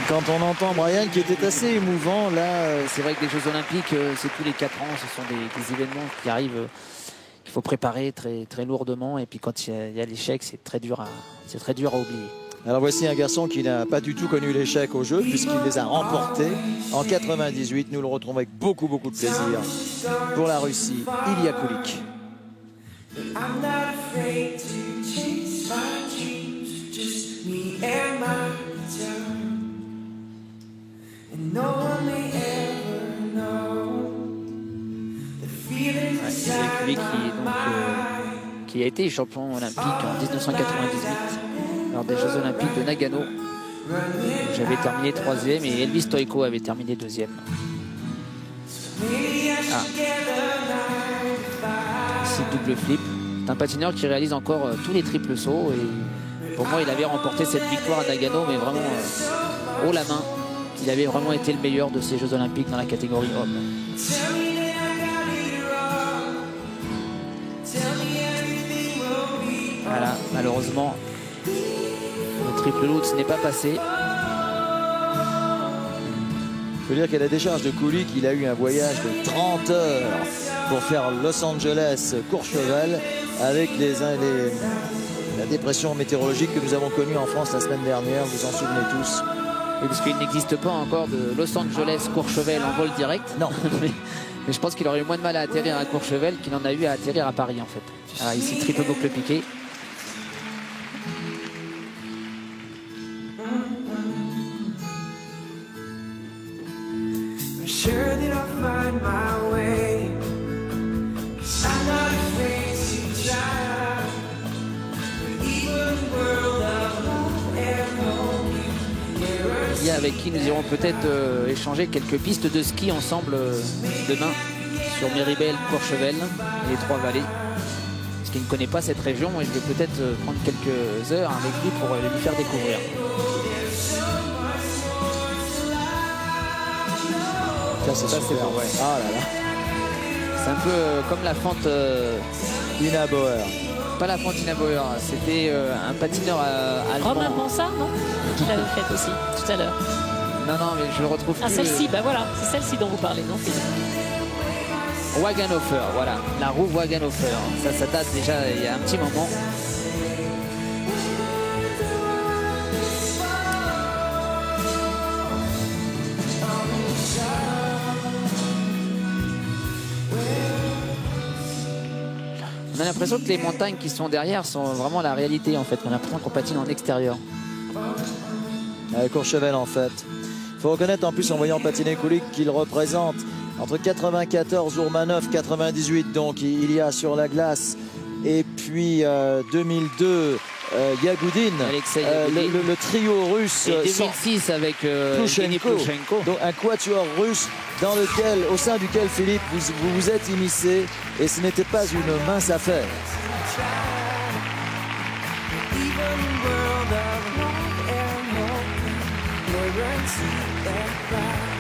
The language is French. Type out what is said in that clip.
Quand on entend Brian qui était assez émouvant, là, c'est vrai que les Jeux Olympiques, c'est tous les 4 ans, ce sont des événements qui arrivent, qu'il faut préparer très, très lourdement. Et puis quand il y a l'échec, c'est très dur à oublier. Alors voici un garçon qui n'a pas du tout connu l'échec au jeu puisqu'il les a remportés en 98. Nous le retrouvons avec beaucoup de plaisir pour la Russie, Ilya Kulik. Kulik qui a été champion olympique en 1998 lors des Jeux Olympiques de Nagano. J'avais terminé 3e et Elvis Stoïko avait terminé 2e. C'est double flip. C'est un patineur qui réalise encore tous les triples sauts et pour moi il avait remporté cette victoire à Nagano mais vraiment haut la main. Il avait vraiment été le meilleur de ces Jeux Olympiques dans la catégorie homme. Voilà, malheureusement, le triple loot n'est pas passé. Il faut dire qu'à la décharge de Kulik, il a eu un voyage de 30 heures pour faire Los Angeles-Courchevel avec la dépression météorologique que nous avons connue en France la semaine dernière, vous en souvenez tous. Oui, parce qu'il n'existe pas encore de Los Angeles-Courchevel en vol direct. Non. mais je pense qu'il aurait eu moins de mal à atterrir à Courchevel qu'il en a eu à atterrir à Paris en fait. Alors ici, triple boucle piqué. Avec qui nous irons peut-être échanger quelques pistes de ski ensemble demain sur Méribel, Courchevel et les Trois-Vallées. Parce qu'il ne connaît pas cette région et je vais peut-être prendre quelques heures avec lui pour lui faire découvrir. Ça c'est super. Ouais. Ah là là. C'est un peu comme la fente Ina Bauer. Pas la fente Ina Bauer, c'était un patineur allemand. Romain Pansard, non? Qui l'avait fait aussi tout à l'heure. Non, mais je le retrouve plus. Celle-ci, bah voilà, c'est celle-ci dont vous parlez, non? Wagenhofer, voilà, la roue Wagenhofer. Ça date déjà il y a un petit moment. On a l'impression que les montagnes qui sont derrière sont vraiment la réalité en fait. On a l'impression qu'on patine en extérieur. Courchevel en fait. Il faut reconnaître en plus en voyant patiner Kulik qu'il représente entre 94 Ourmanov, 98 donc il y a sur la glace et puis 2002 Yagoudine, le trio russe. Et 2006 avec Plushenko. Donc un quatuor russe au sein duquel Philippe vous vous êtes immiscé et ce n'était pas une mince affaire. Never see that cry.